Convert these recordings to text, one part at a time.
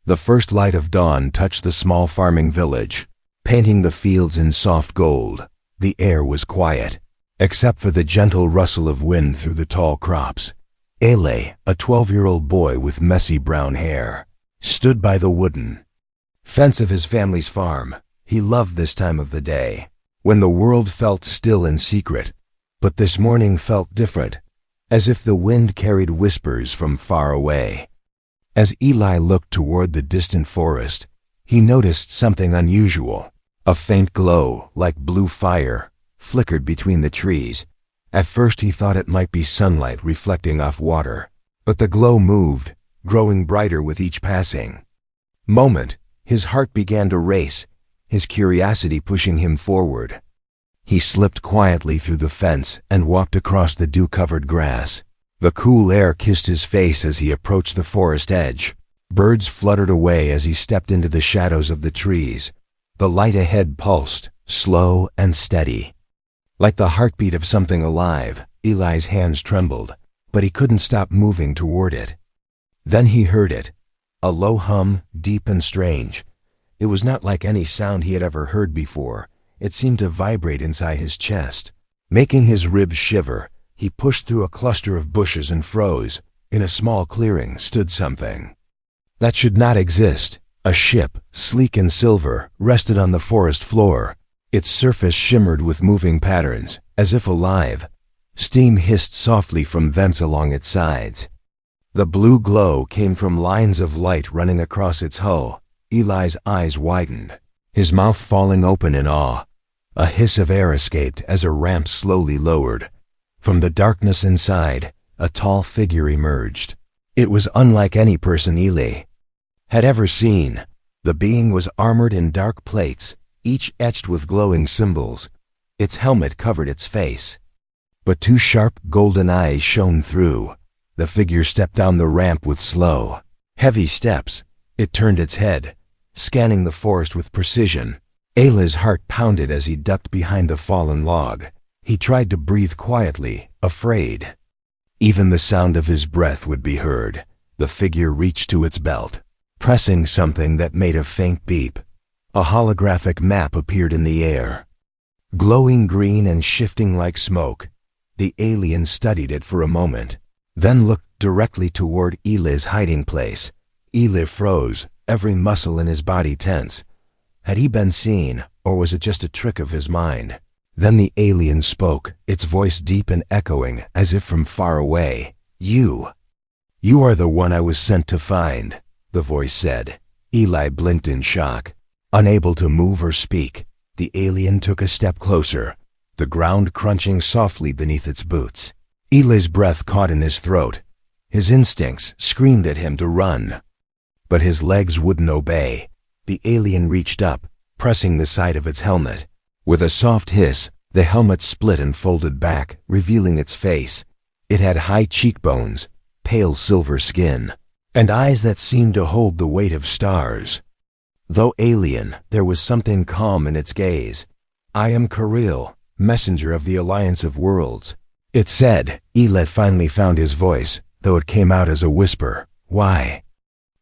The first light of dawn touched the small farming village, painting the fields in soft gold. The air was quiet, except for the gentle rustle of wind through the tall crops. Ele, a 12-year-old boy with messy brown hair, stood by the wooden fence of his family's farm. He loved this time of the day, when the world felt still and secret. But this morning felt different, as if the wind carried whispers from far away. As Eli looked toward the distant forest, he noticed something unusual. A faint glow, like blue fire, flickered between the trees. At first he thought it might be sunlight reflecting off water, but the glow moved, growing brighter with each passing moment. His heart began to race, his curiosity pushing him forward. He slipped quietly through the fence and walked across the dew-covered grass. The cool air kissed his face as he approached the forest edge. Birds fluttered away as he stepped into the shadows of the trees. The light ahead pulsed, slow and steady, like the heartbeat of something alive. Eli's hands trembled, but he couldn't stop moving toward it. Then he heard it, a low hum, deep and strange. It was not like any sound he had ever heard before. It seemed to vibrate inside his chest, making his ribs shiver. He pushed through a cluster of bushes and froze. In a small clearing stood something that should not exist. A ship, sleek and silver, rested on the forest floor. Its surface shimmered with moving patterns, as if alive. Steam hissed softly from vents along its sides. The blue glow came from lines of light running across its hull. Eli's eyes widened, his mouth falling open in awe. A hiss of air escaped as a ramp slowly lowered. From the darkness inside, a tall figure emerged. It was unlike any person Eli had ever seen. The being was armored in dark plates, each etched with glowing symbols. Its helmet covered its face, but two sharp golden eyes shone through. The figure stepped down the ramp with slow, heavy steps. It turned its head, scanning the forest with precision. Eli's heart pounded as he ducked behind the fallen log. He tried to breathe quietly, afraid even the sound of his breath would be heard. The figure reached to its belt, pressing something that made a faint beep. A holographic map appeared in the air, glowing green and shifting like smoke. The alien studied it for a moment, then looked directly toward Eli's hiding place. Eli froze, every muscle in his body tense. Had he been seen, or was it just a trick of his mind? Then the alien spoke, its voice deep and echoing, as if from far away. You are the one I was sent to find," the voice said. Eli blinked in shock, unable to move or speak. The alien took a step closer, the ground crunching softly beneath its boots. Eli's breath caught in his throat. His instincts screamed at him to run, but his legs wouldn't obey. The alien reached up, pressing the side of its helmet. With a soft hiss, the helmet split and folded back, revealing its face. It had high cheekbones, pale silver skin, and eyes that seemed to hold the weight of stars. Though alien, there was something calm in its gaze. "I am Courier, messenger of the Alliance of Worlds," it said. Eli finally found his voice, though it came out as a whisper. "Why?"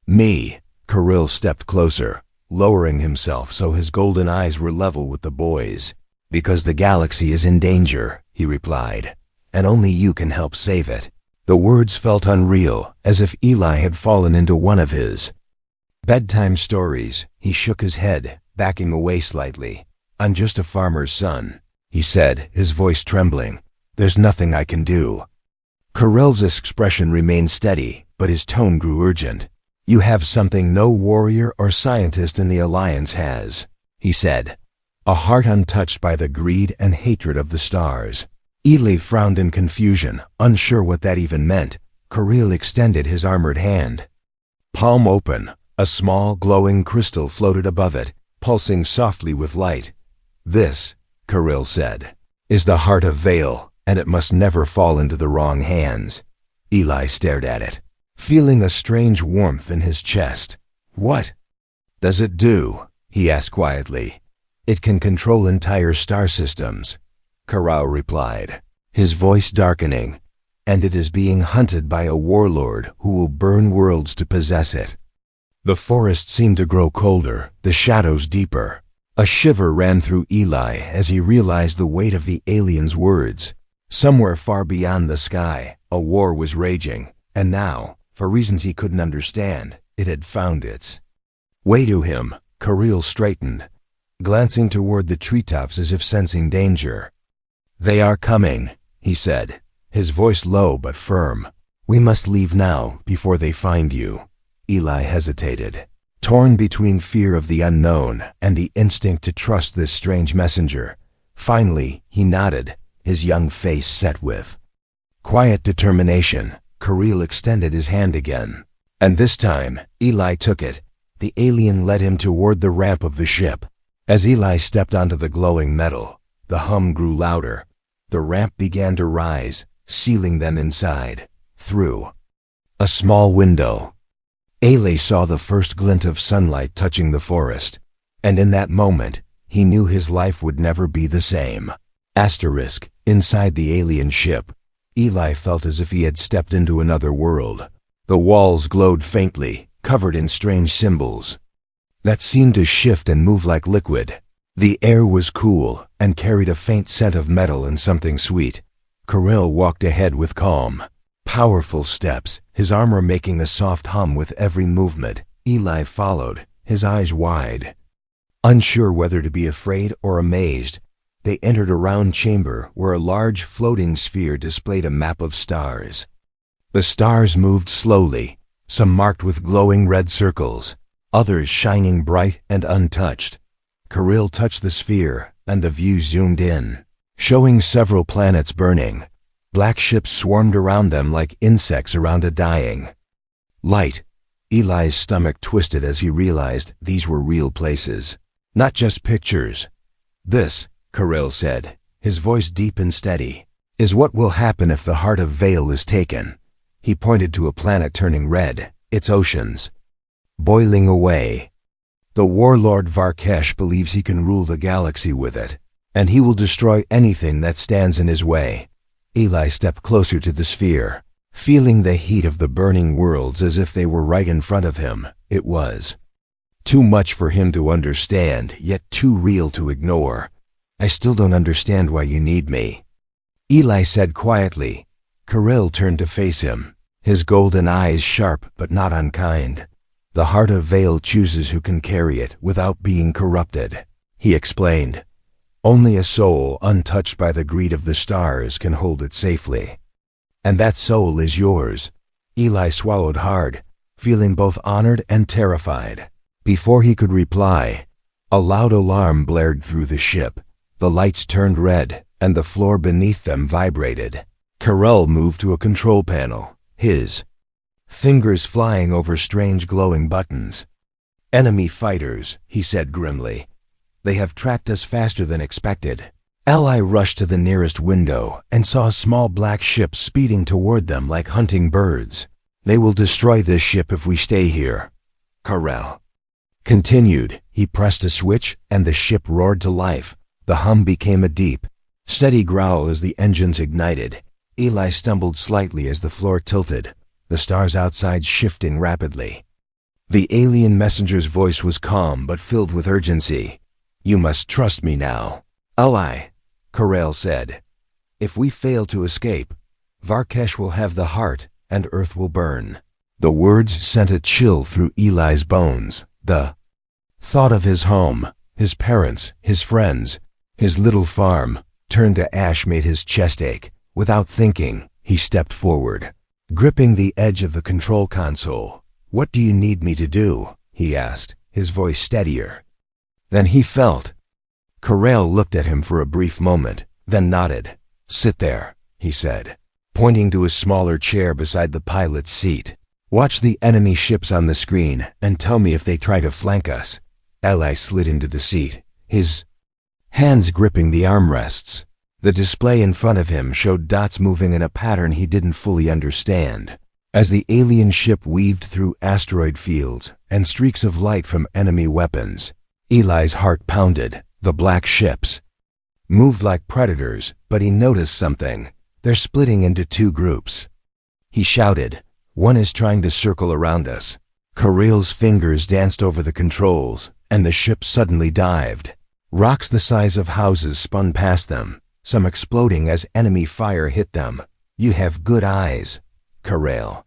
"Me." Courier stepped closer, lowering himself so his golden eyes were level with the boy's. "Because the galaxy is in danger," he replied, "and only you can help save it." The words felt unreal, as if Eli had fallen into one of his bedtime stories. He shook his head, backing away slightly. "I'm just a farmer's son," he said, his voice trembling. "There's nothing I can do." Courier's expression remained steady, but his tone grew urgent. "You have something no warrior or scientist in the Alliance has," he said, a heart untouched by the greed and hatred of the stars. Eli frowned in confusion, unsure what that even meant. Courier extended his armored hand. Palm open, a small glowing crystal floated above it, pulsing softly with light. "This," Courier said, "is the heart of Vale, and it must never fall into the wrong hands." Eli stared at it, feeling a strange warmth in his chest. "What does it do?" he asked quietly. "It can control entire star systems," Courier replied, his voice darkening, "and it is being hunted by a warlord who will burn worlds to possess it." The forest seemed to grow colder, the shadows deeper. A shiver ran through Eli as he realized the weight of the alien's words. Somewhere far beyond the sky, a war was raging, and now, for reasons he couldn't understand, it had found its way to him. Courier straightened, glancing toward the treetops as if sensing danger. "They are coming," he said, his voice low but firm. "We must leave now before they find you." Eli hesitated, torn between fear of the unknown and the instinct to trust this strange messenger. Finally, he nodded, his young face set with quiet determination. Courier extended his hand again, and this time, Eli took it. The alien led him toward the ramp of the ship. As Eli stepped onto the glowing metal, the hum grew louder. The ramp began to rise, sealing them inside. Through a small window, Eli saw the first glint of sunlight touching the forest, and in that moment, he knew his life would never be the same. Inside the alien ship, Eli felt as if he had stepped into another world. The walls glowed faintly, covered in strange symbols that seemed to shift and move like liquid. The air was cool and carried a faint scent of metal and something sweet. Courier walked ahead with calm, powerful steps, his armor making a soft hum with every movement. Eli followed, his eyes wide, unsure whether to be afraid or amazed. They entered a round chamber where a large floating sphere displayed a map of stars. The stars moved slowly, some marked with glowing red circles, others shining bright and untouched. Courier touched the sphere, and the view zoomed in, showing several planets burning. Black ships swarmed around them like insects around a dying light. Eli's stomach twisted as he realized these were real places, not just pictures. "This," Courier said, his voice deep and steady, "is what will happen if the heart of Vale is taken." He pointed to a planet turning red, its oceans boiling away. "The warlord Varkesh believes he can rule the galaxy with it, and he will destroy anything that stands in his way." Eli stepped closer to the sphere, feeling the heat of the burning worlds as if they were right in front of him. It was too much for him to understand, yet too real to ignore. "I still don't understand why you need me," Eli said quietly. Courier turned to face him, his golden eyes sharp but not unkind. "The heart of Vale chooses who can carry it without being corrupted," he explained. "Only a soul untouched by the greed of the stars can hold it safely. And that soul is yours." Eli swallowed hard, feeling both honored and terrified. Before he could reply, a loud alarm blared through the ship. The lights turned red, and the floor beneath them vibrated. Courier moved to a control panel, his fingers flying over strange glowing buttons. "Enemy fighters," he said grimly. "They have tracked us faster than expected." Eli rushed to the nearest window and saw a small black ship speeding toward them like hunting birds. "They will destroy this ship if we stay here," Courier continued. He pressed a switch and the ship roared to life. The hum became a deep, steady growl as the engines ignited. Eli stumbled slightly as the floor tilted, the stars outside shifting rapidly. The alien messenger's voice was calm but filled with urgency. "You must trust me now." "Eli," Courier said, "if we fail to escape, Varkesh will have the heart and Earth will burn." The words sent a chill through Eli's bones. The thought of his home, his parents, his friends, his little farm, turned to ash made his chest ache. Without thinking, he stepped forward, gripping the edge of the control console. "What do you need me to do?" he asked, his voice steadier than he felt. Courier looked at him for a brief moment, then nodded. "Sit there," he said, pointing to a smaller chair beside the pilot's seat. "Watch the enemy ships on the screen and tell me if they try to flank us." Eli slid into the seat, his hands gripping the armrests. The display in front of him showed dots moving in a pattern he didn't fully understand. As the alien ship weaved through asteroid fields and streaks of light from enemy weapons, Eli's heart pounded. The black ships moved like predators, but he noticed something. They're splitting into two groups. He shouted, "One is trying to circle around us." Couriel's fingers danced over the controls, and the ship suddenly dived. Rocks the size of houses spun past them, some exploding as enemy fire hit them. "You have good eyes," Couriel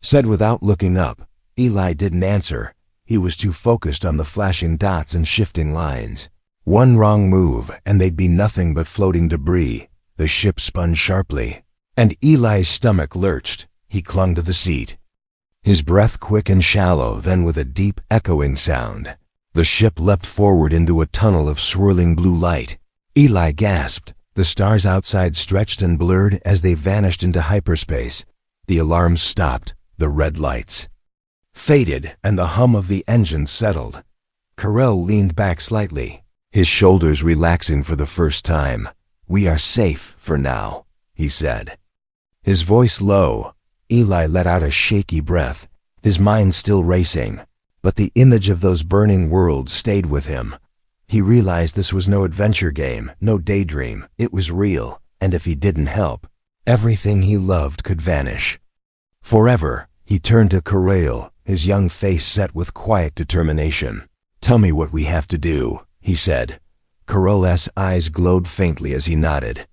said without looking up. Eli didn't answer. He was too focused on the flashing dots and shifting lines. One wrong move, and they'd be nothing but floating debris. The ship spun sharply, and Eli's stomach lurched. He clung to the seat, his breath quick and shallow, then with a deep, echoing sound. The ship leapt forward into a tunnel of swirling blue light. Eli gasped. The stars outside stretched and blurred as they vanished into hyperspace. The alarms stopped. The red lights faded, and the hum of the engine settled. Couriel leaned back slightly, his shoulders relaxing for the first time. "We are safe for now," he said, his voice low. Eli let out a shaky breath, his mind still racing, but the image of those burning worlds stayed with him. He realized this was no adventure game, no daydream. It was real, and if he didn't help, everything he loved could vanish forever. He turned to Couriel, his young face set with quiet determination. "Tell me what we have to do," he said. Couriel's eyes glowed faintly as he nodded.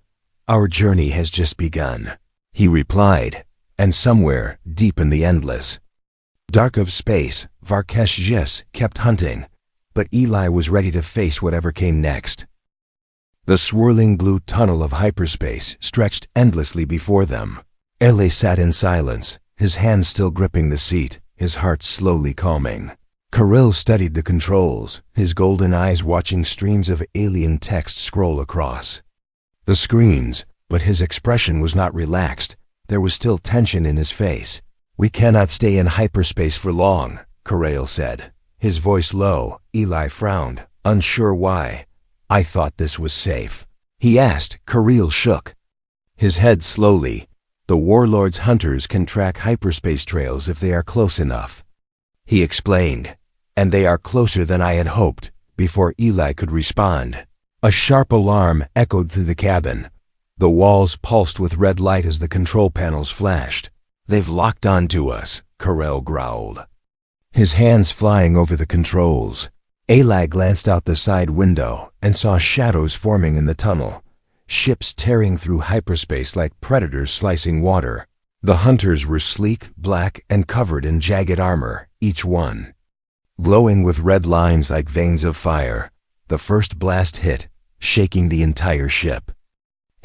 "Our journey has just begun," he replied, and somewhere, deep in the endless dark of space, Varkesh Jis kept hunting, but Eli was ready to face whatever came next. The swirling blue tunnel of hyperspace stretched endlessly before them. Eli sat in silence, his hands still gripping the seat, his heart slowly calming. Couriel studied the controls, his golden eyes watching streams of alien text scroll across the screens, but his expression was not relaxed. There was still tension in his face. "We cannot stay in hyperspace for long," Couriel said, his voice low. Eli frowned, unsure why. "I thought this was safe," he asked. Couriel shook his head slowly. "The warlord's hunters can track hyperspace trails if they are close enough," he explained. "And they are closer than I had hoped." Before Eli could respond, a sharp alarm echoed through the cabin. The walls pulsed with red light as the control panels flashed. "They've locked onto us," Couriel growled, his hands flying over the controls. Eli glanced out the side window and saw shadows forming in the tunnel, ships tearing through hyperspace like predators slicing water. The hunters were sleek, black, and covered in jagged armor, each one glowing with red lines like veins of fire. The first blast hit, shaking the entire ship.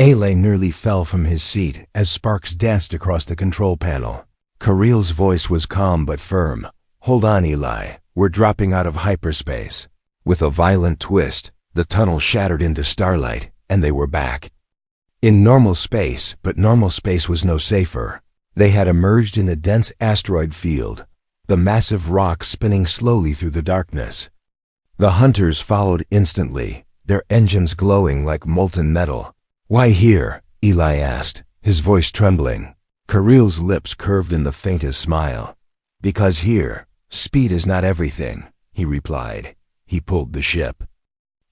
Eli nearly fell from his seat as sparks danced across the control panel. Couriel's voice was calm but firm. "Hold on, Eli. We're dropping out of hyperspace." With a violent twist, the tunnel shattered into starlight, and they were back in normal space, but normal space was no safer. They had emerged in a dense asteroid field, the massive rocks spinning slowly through the darkness. The hunters followed instantly, their engines glowing like molten metal. "Why here?" Eli asked, his voice trembling. Couriel's lips curved in the faintest smile. "Because here, speed is not everything," he replied. He pulled the ship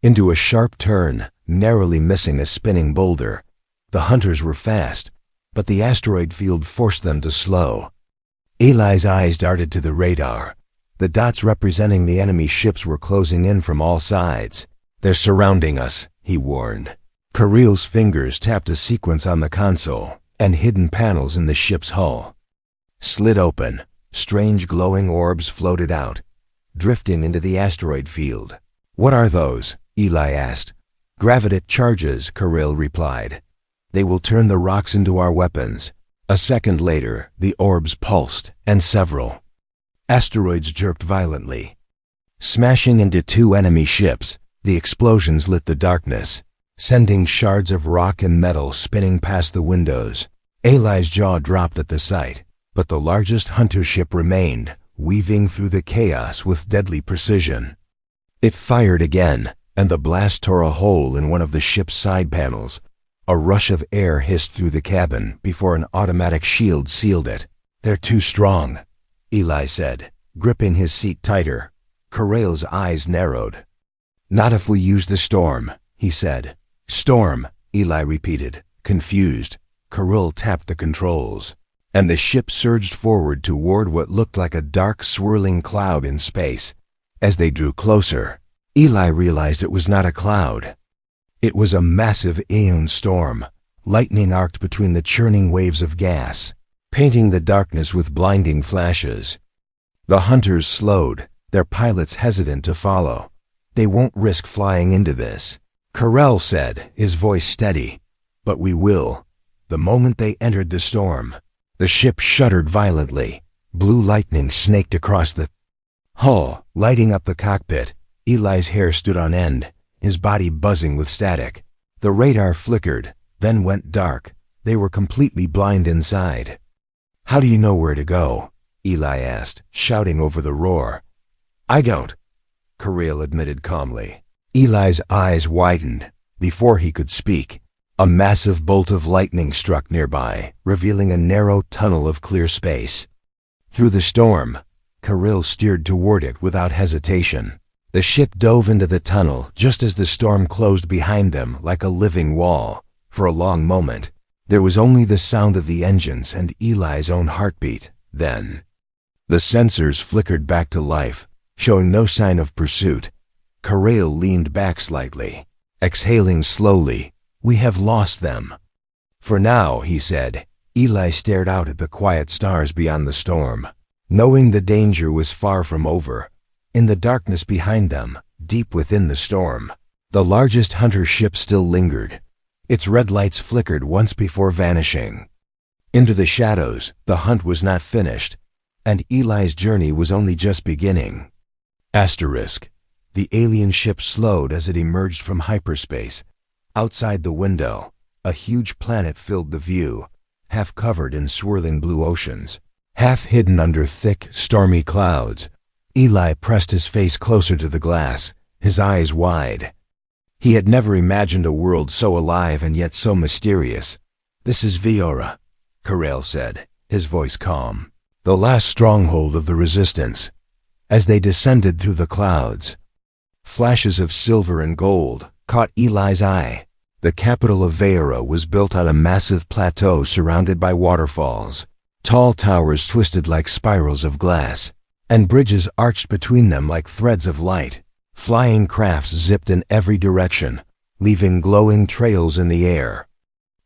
into a sharp turn, narrowly missing a spinning boulder. The hunters were fast, but the asteroid field forced them to slow. Eli's eyes darted to the radar. The dots representing the enemy ships were closing in from all sides. "They're surrounding us," he warned. Couriel's fingers tapped a sequence on the console, and hidden panels in the ship's hull slid open. Strange glowing orbs floated out, drifting into the asteroid field. "What are those?" Eli asked. "Gravitic charges," Couriel replied. "They will turn the rocks into our weapons." A second later, the orbs pulsed, and several asteroids jerked violently, smashing into two enemy ships. The explosions lit the darkness, sending shards of rock and metal spinning past the windows. Eli's jaw dropped at the sight, but the largest hunter ship remained, weaving through the chaos with deadly precision. It fired again, and the blast tore a hole in one of the ship's side panels. A rush of air hissed through the cabin before an automatic shield sealed it. "They're too strong," Eli said, gripping his seat tighter. Couriel's eyes narrowed. "Not if we use the storm," he said. "Storm," Eli repeated, confused. Couriel tapped the controls, and the ship surged forward toward what looked like a dark, swirling cloud in space. As they drew closer, Eli realized it was not a cloud. It was a massive aeon storm. Lightning arced between the churning waves of gas, painting the darkness with blinding flashes. The hunters slowed, their pilots hesitant to follow. "They won't risk flying into this," Carell said, his voice steady. "But we will." The moment they entered the storm, the ship shuddered violently. Blue lightning snaked across the hull, lighting up the cockpit. Eli's hair stood on end, his body buzzing with static. The radar flickered, then went dark. They were completely blind inside. "How do you know where to go?" Eli asked, shouting over the roar. "I don't," Carell admitted calmly. Eli's eyes widened. Before he could speak, a massive bolt of lightning struck nearby, revealing a narrow tunnel of clear space. Through the storm, Carell steered toward it without hesitation. The ship dove into the tunnel just as the storm closed behind them like a living wall. For a long moment, there was only the sound of the engines and Eli's own heartbeat. Then, the sensors flickered back to life, showing no sign of pursuit. Carell leaned back slightly, exhaling slowly. "We have lost them." "For now," he said. Eli stared out at the quiet stars beyond the storm, knowing the danger was far from over. In the darkness behind them, deep within the storm, the largest hunter ship still lingered. Its red lights flickered once before vanishing. Into the shadows, the hunt was not finished, and Eli's journey was only just beginning. Asterisk. The alien ship slowed as it emerged from hyperspace. Outside the window, a huge planet filled the view, half covered in swirling blue oceans, half hidden under thick, stormy clouds. Eli pressed his face closer to the glass, his eyes wide. He had never imagined a world so alive and yet so mysterious. "This is Viora," Carell said, his voice calm. "The last stronghold of the Resistance." As they descended through the clouds, flashes of silver and gold caught Eli's eye. The capital of Viora was built on a massive plateau surrounded by waterfalls. Tall towers twisted like spirals of glass, and bridges arched between them like threads of light. Flying crafts zipped in every direction, leaving glowing trails in the air.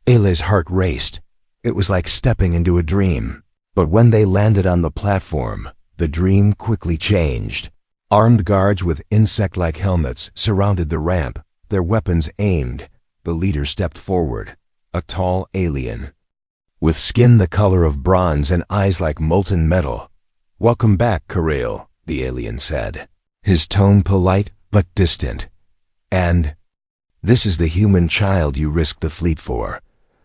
Eli's heart raced. It was like stepping into a dream. But when they landed on the platform, the dream quickly changed. Armed guards with insect-like helmets surrounded the ramp, their weapons aimed. The leader stepped forward, a tall alien, with skin the color of bronze and eyes like molten metal. "Welcome back, Carell," the alien said, his tone polite but distant. "And this is the human child you risked the fleet for."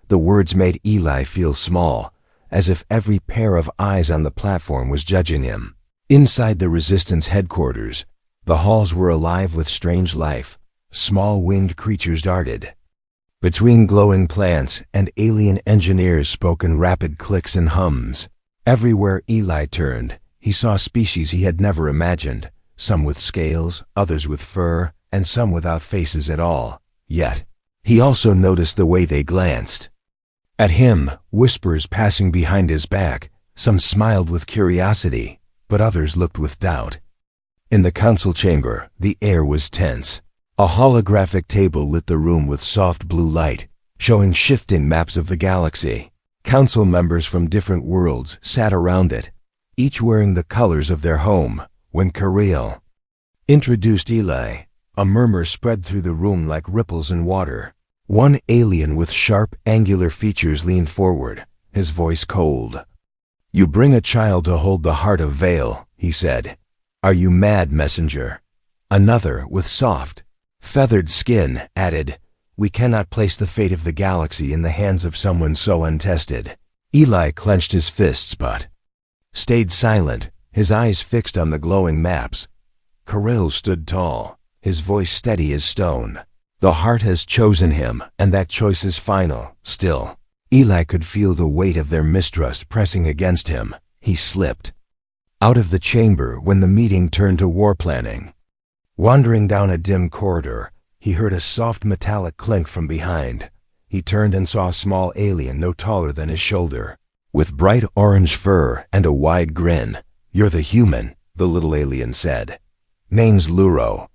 The words made Eli feel small, as if every pair of eyes on the platform was judging him. Inside the Resistance headquarters, the halls were alive with strange life. Small winged creatures darted between glowing plants, and alien engineers spoke in rapid clicks and hums. Everywhere Eli turned, he saw species he had never imagined. Some with scales, others with fur, and some without faces at all. Yet, he also noticed the way they glanced at him, whispers passing behind his back. Some smiled with curiosity, but others looked with doubt. In the council chamber, the air was tense. A holographic table lit the room with soft blue light, showing shifting maps of the galaxy. Council members from different worlds sat around it, each wearing the colors of their home. When Carell introduced Eli, a murmur spread through the room like ripples in water. One alien with sharp, angular features leaned forward, his voice cold. "You bring a child to hold the heart of Vale," he said. "Are you mad, messenger?" Another, with soft, feathered skin, added, "We cannot place the fate of the galaxy in the hands of someone so untested." Eli clenched his fists but stayed silent, his eyes fixed on the glowing maps. Carell stood tall, his voice steady as stone. "The heart has chosen him, and that choice is final." Still, Eli could feel the weight of their mistrust pressing against him. He slipped out of the chamber when the meeting turned to war planning. Wandering down a dim corridor, he heard a soft metallic clink from behind. He turned and saw a small alien no taller than his shoulder. with bright orange fur and a wide grin. "You're the human," the little alien said. "Name's Luro.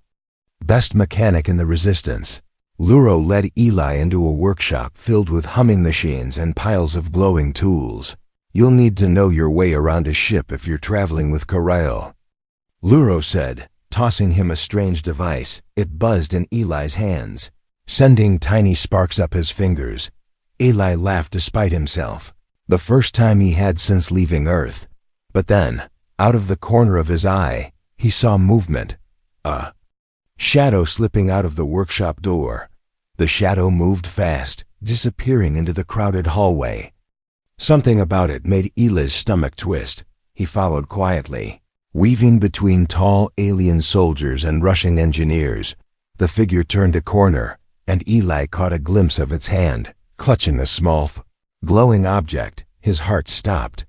Best mechanic in the Resistance." Luro led Eli into a workshop filled with humming machines and piles of glowing tools. "You'll need to know your way around a ship if you're traveling with courier," Luro said, tossing him a strange device. It buzzed in Eli's hands, sending tiny sparks up his fingers. Eli laughed despite himself. The first time he had since leaving Earth. But then, out of the corner of his eye, he saw movement. A shadow slipping out of the workshop door. The shadow moved fast, disappearing into the crowded hallway. Something about it made Eli's stomach twist. He followed quietly, weaving between tall alien soldiers and rushing engineers. The figure turned a corner, and Eli caught a glimpse of its hand, clutching a small, glowing object. His heart stopped.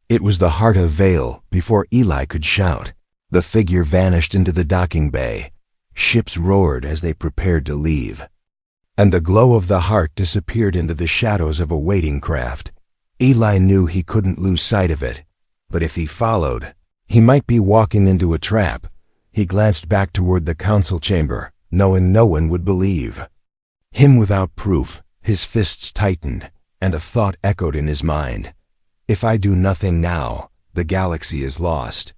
It was the heart of Vale. Before Eli could shout, the figure vanished into the docking bay. Ships roared as they prepared to leave, and the glow of the heart disappeared into the shadows of a waiting craft. Eli knew he couldn't lose sight of it, but if he followed, he might be walking into a trap. He glanced back toward the council chamber, knowing no one would believe him without proof. His fists tightened, and a thought echoed in his mind. If I do nothing now, the galaxy is lost.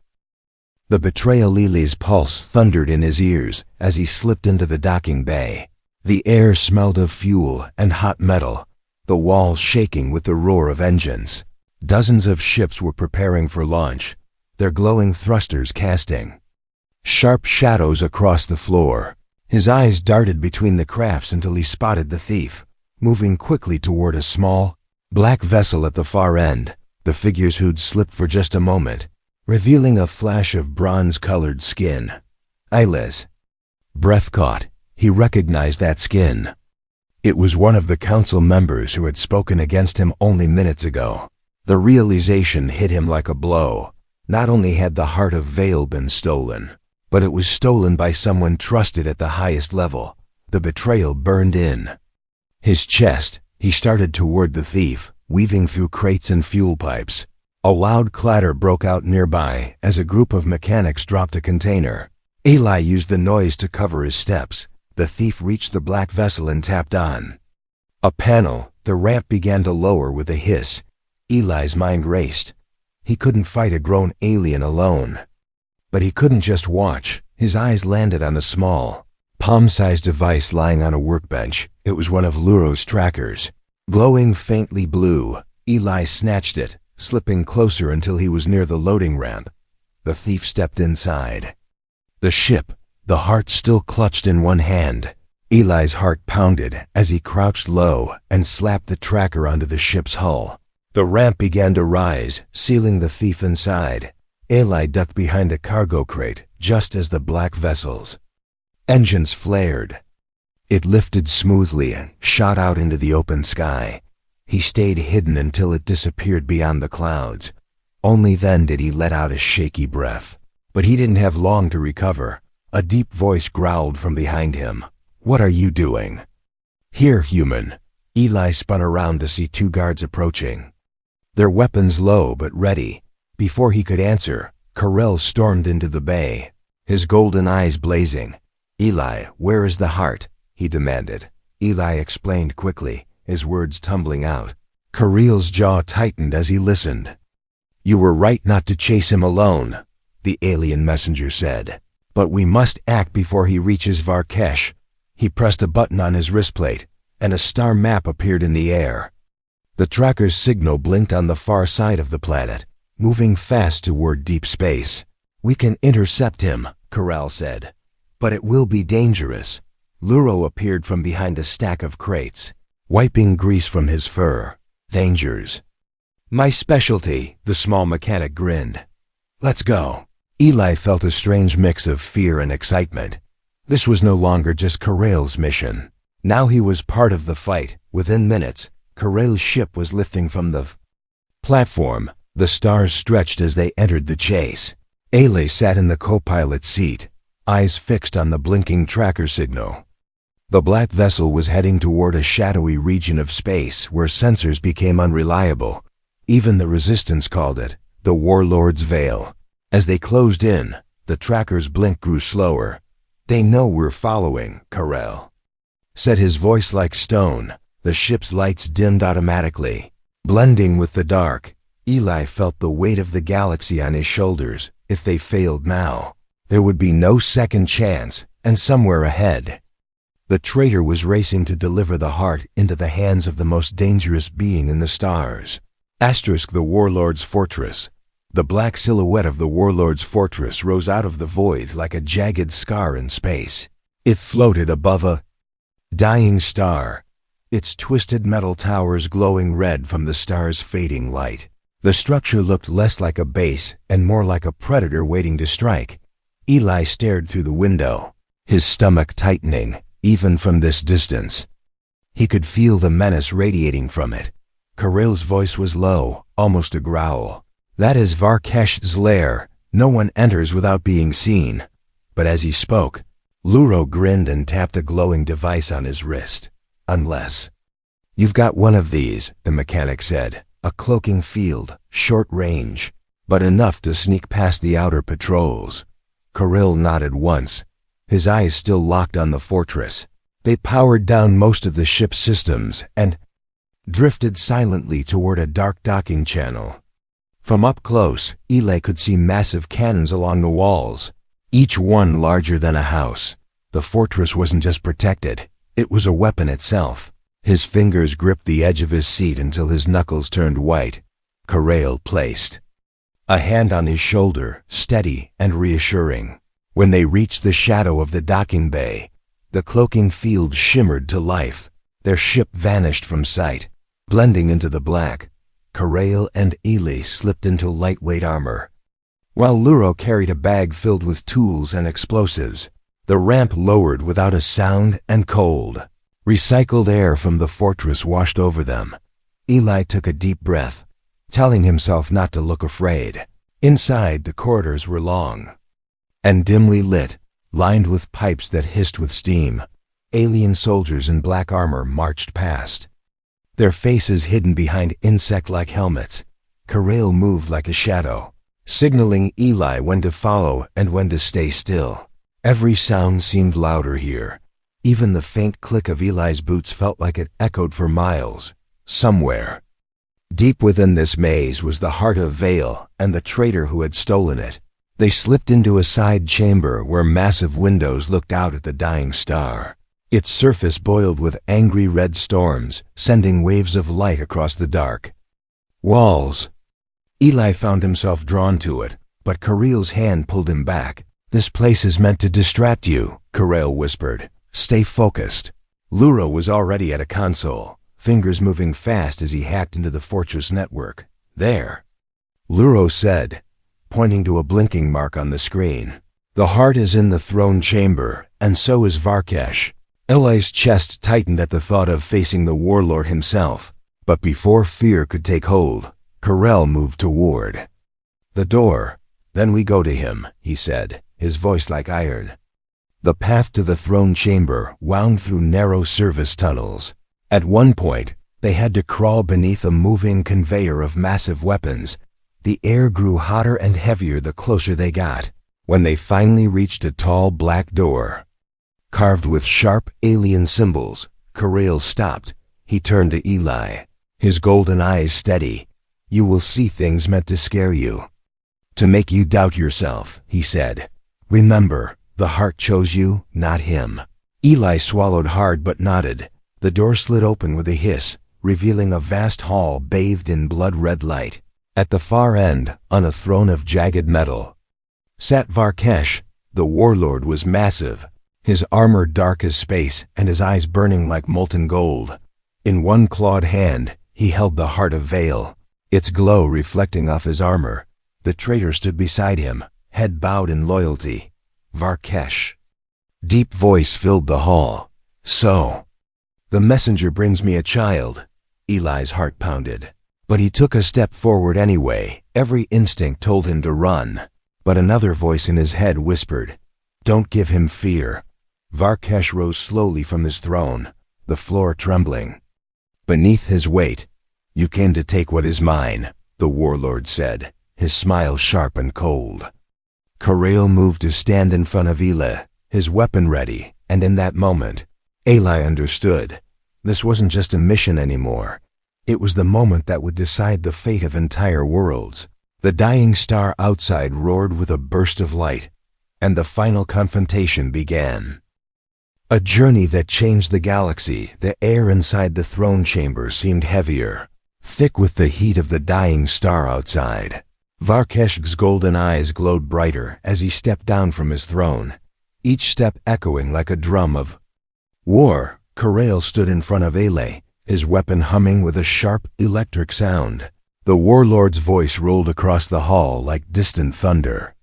The betrayal Eli's pulse thundered in his ears as he slipped into the docking bay. The air smelled of fuel and hot metal, the walls shaking with the roar of engines. Dozens of ships were preparing for launch, their glowing thrusters casting sharp shadows across the floor. His eyes darted between the crafts until he spotted the thief, moving quickly toward a small, black vessel at the far end. The figure's hood slipped for just a moment, revealing a flash of bronze-colored skin. Eyeless. Breath caught. He recognized that skin. It was one of the council members who had spoken against him only minutes ago. The realization hit him like a blow. Not only had the heart of Vale been stolen, but it was stolen by someone trusted at the highest level. The betrayal burned in his chest. He started toward the thief, weaving through crates and fuel pipes. A loud clatter broke out nearby as a group of mechanics dropped a container. Eli used the noise to cover his steps. The thief reached the black vessel and tapped on a panel. The ramp began to lower with a hiss. Eli's mind raced. He couldn't fight a grown alien alone. But he couldn't just watch. His eyes landed on a small, palm-sized device lying on a workbench. It was one of Luro's trackers. Glowing faintly blue, Eli snatched it, slipping closer until he was near the loading ramp. The thief stepped inside the ship, the heart still clutched in one hand. Eli's heart pounded as he crouched low and slapped the tracker onto the ship's hull. The ramp began to rise, sealing the thief inside. Eli ducked behind a cargo crate just as the black vessel's engines flared. It lifted smoothly and shot out into the open sky. He stayed hidden until it disappeared beyond the clouds. Only then did he let out a shaky breath. But he didn't have long to recover. A deep voice growled from behind him. "What are you doing?" "Here, human." Eli spun around to see two guards approaching, their weapons low but ready. Before he could answer, Carell stormed into the bay, his golden eyes blazing. "Eli, where is the heart?" he demanded. Eli explained quickly, his words tumbling out. Carell's jaw tightened as he listened. "You were right not to chase him alone," the alien messenger said. "But we must act before he reaches Varkesh." He pressed a button on his wristplate, and a star map appeared in the air. The tracker's signal blinked on the far side of the planet, moving fast toward deep space. "We can intercept him," Carell said, "but it will be dangerous." Luro appeared from behind a stack of crates, wiping grease from his fur. "Dangers my specialty," the small mechanic grinned. "Let's go." Eli felt a strange mix of fear and excitement. This was no longer just Carell's mission. Now he was part of the fight. Within minutes, Carell's ship was lifting from the platform. The stars stretched as they entered the chase. Eli sat in the co-pilot's seat, eyes fixed on the blinking tracker signal. The black vessel was heading toward a shadowy region of space where sensors became unreliable. Even the resistance called it the Warlord's Veil. As they closed in, the tracker's blink grew slower. "They know we're following," Carell said, his voice like stone. The ship's lights dimmed automatically. Blending with the dark, Eli felt the weight of the galaxy on his shoulders. If they failed now, there would be no second chance, and somewhere ahead, the traitor was racing to deliver the heart into the hands of the most dangerous being in the stars. The Warlord's Fortress. The black silhouette of the Warlord's Fortress rose out of the void like a jagged scar in space. It floated above a dying star, its twisted metal towers glowing red from the star's fading light. The structure looked less like a base and more like a predator waiting to strike. Eli stared through the window, his stomach tightening, even from this distance. He could feel the menace radiating from it. Carell's voice was low, almost a growl. "That is Varkesh's lair. No one enters without being seen." But as he spoke, Luro grinned and tapped a glowing device on his wrist. "Unless you've got one of these," the mechanic said. "A cloaking field, short range, but enough to sneak past the outer patrols." Carell nodded once, his eyes still locked on the fortress. They powered down most of the ship's systems and drifted silently toward a dark docking channel. From up close, Eli could see massive cannons along the walls, each one larger than a house. The fortress wasn't just protected, it was a weapon itself. His fingers gripped the edge of his seat until his knuckles turned white. Carell placed a hand on his shoulder, steady and reassuring. When they reached the shadow of the docking bay, the cloaking field shimmered to life. Their ship vanished from sight, blending into the black. Carell and Eli slipped into lightweight armor, while Luro carried a bag filled with tools and explosives. The ramp lowered without a sound, and cold, recycled air from the fortress washed over them. Eli took a deep breath, telling himself not to look afraid. Inside, the corridors were long and dimly lit, lined with pipes that hissed with steam. Alien soldiers in black armor marched past, their faces hidden behind insect-like helmets. Carell moved like a shadow, signaling Eli when to follow and when to stay still. Every sound seemed louder here. Even the faint click of Eli's boots felt like it echoed for miles. Somewhere deep within this maze was the heart of Vale and the traitor who had stolen it. They slipped into a side chamber where massive windows looked out at the dying star. Its surface boiled with angry red storms, sending waves of light across the dark walls. Eli found himself drawn to it, but Carell's hand pulled him back. "This place is meant to distract you," Carell whispered. "Stay focused." Luro was already at a console, fingers moving fast as he hacked into the fortress network. "There," Luro said, pointing to a blinking mark on the screen. "The heart is in the throne chamber, and so is Varkesh." Eli's chest tightened at the thought of facing the warlord himself, but before fear could take hold, Carell moved toward the door. "Then we go to him," he said, his voice like iron. The path to the throne chamber wound through narrow service tunnels. At one point, they had to crawl beneath a moving conveyor of massive weapons. The air grew hotter and heavier the closer they got. When they finally reached a tall black door, carved with sharp alien symbols, Carell stopped. He turned to Eli, his golden eyes steady. "You will see things meant to scare you, to make you doubt yourself," he said. "Remember, the heart chose you, not him." Eli swallowed hard but nodded. The door slid open with a hiss, revealing a vast hall bathed in blood-red light. At the far end, on a throne of jagged metal, sat Varkesh. The warlord was massive, his armor dark as space and his eyes burning like molten gold. In one clawed hand, he held the heart of Vale, its glow reflecting off his armor. The traitor stood beside him, head bowed in loyalty. "Varkesh." Deep voice filled the hall. "So, the messenger brings me a child." Eli's heart pounded. But he took a step forward anyway. Every instinct told him to run. But another voice in his head whispered, "Don't give him fear." Varkesh rose slowly from his throne, the floor trembling beneath his weight. You came to take what is mine, the warlord said, his smile sharp and cold. Courier moved to stand in front of Eli, his weapon ready, and in that moment, Eli understood. This wasn't just a mission anymore. It was the moment that would decide the fate of entire worlds. The dying star outside roared with a burst of light, and the final confrontation began. A journey that changed the galaxy. The air inside the throne chamber seemed heavier, thick with the heat of the dying star outside. Varkesh's golden eyes glowed brighter as he stepped down from his throne, each step echoing like a drum of war. Courier stood in front of Eli, his weapon humming with a sharp, electric sound. The warlord's voice rolled across the hall like distant thunder.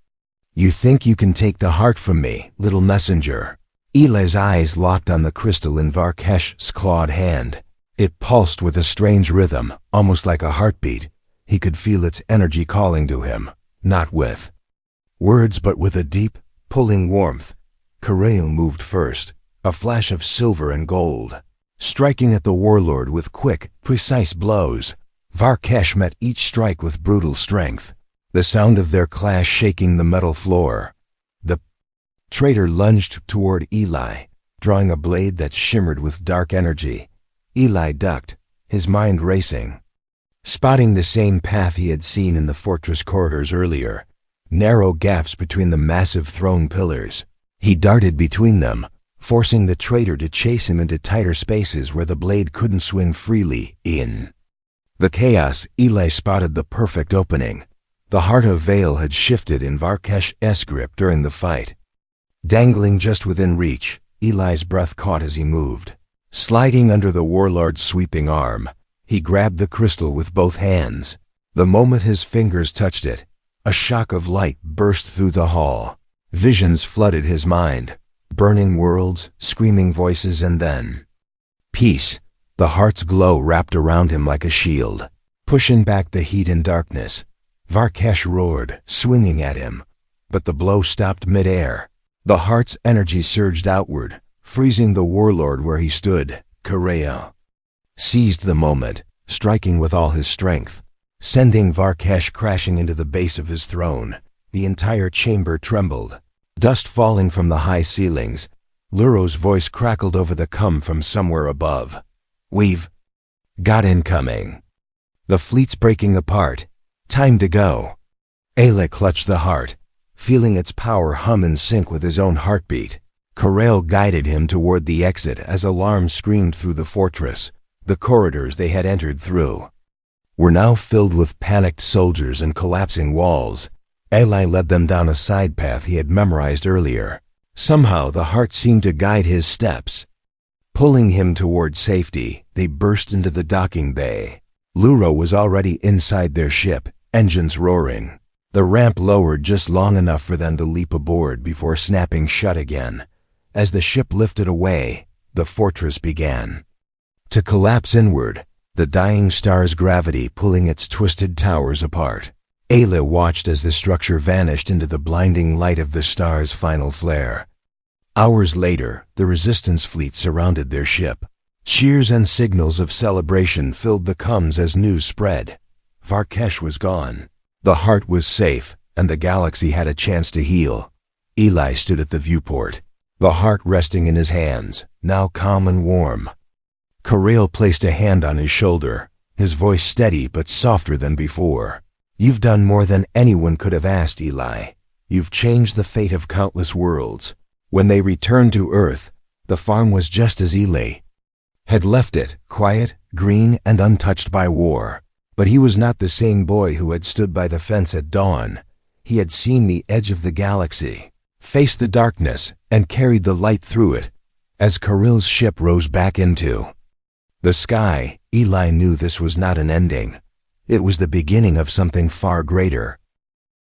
You think you can take the heart from me, little messenger? Eli's eyes locked on the crystal in Varkesh's clawed hand. It pulsed with a strange rhythm, almost like a heartbeat. He could feel its energy calling to him, not with words but with a deep, pulling warmth. Courier moved first, a flash of silver and gold, striking at the warlord with quick, precise blows. Varkesh met each strike with brutal strength, the sound of their clash shaking the metal floor. The traitor lunged toward Eli, drawing a blade that shimmered with dark energy. Eli ducked, his mind racing, spotting the same path he had seen in the fortress corridors earlier, narrow gaps between the massive throne pillars. He darted between them, forcing the traitor to chase him into tighter spaces where the blade couldn't swing freely. In the chaos, Eli spotted the perfect opening. The heart of Vale had shifted in Varkesh's grip during the fight. Dangling just within reach, Eli's breath caught as he moved. Sliding under the warlord's sweeping arm, he grabbed the crystal with both hands. The moment his fingers touched it, a shock of light burst through the hall. Visions flooded his mind, burning worlds, screaming voices, and then peace. The heart's glow wrapped around him like a shield, pushing back the heat and darkness. Varkesh roared, swinging at him, but the blow stopped mid-air. The heart's energy surged outward, freezing the warlord where he stood. Courier seized the moment, striking with all his strength, sending Varkesh crashing into the base of his throne. The entire chamber trembled, dust falling from the high ceilings. Luro's voice crackled over the cum from somewhere above. We've got incoming. The fleet's breaking apart. Time to go. Eli clutched the heart, feeling its power hum in sync with his own heartbeat. Courier guided him toward the exit as alarms screamed through the fortress. The corridors they had entered through were now filled with panicked soldiers and collapsing walls. Eli led them down a side path he had memorized earlier. Somehow the heart seemed to guide his steps, pulling him toward safety. They burst into the docking bay. Luro was already inside their ship, engines roaring. The ramp lowered just long enough for them to leap aboard before snapping shut again. As the ship lifted away, the fortress began to collapse inward, the dying star's gravity pulling its twisted towers apart. Eli watched as the structure vanished into the blinding light of the star's final flare. Hours later, the resistance fleet surrounded their ship. Cheers and signals of celebration filled the comms as news spread. Varkesh was gone. The heart was safe, and the galaxy had a chance to heal. Eli stood at the viewport, the heart resting in his hands, now calm and warm. Courier placed a hand on his shoulder, his voice steady but softer than before. You've done more than anyone could have asked, Eli. You've changed the fate of countless worlds. When they returned to Earth, the farm was just as Eli had left it, quiet, green, and untouched by war. But he was not the same boy who had stood by the fence at dawn. He had seen the edge of the galaxy, faced the darkness, and carried the light through it. As Courier's ship rose back into the sky, Eli knew this was not an ending. It was the beginning of something far greater.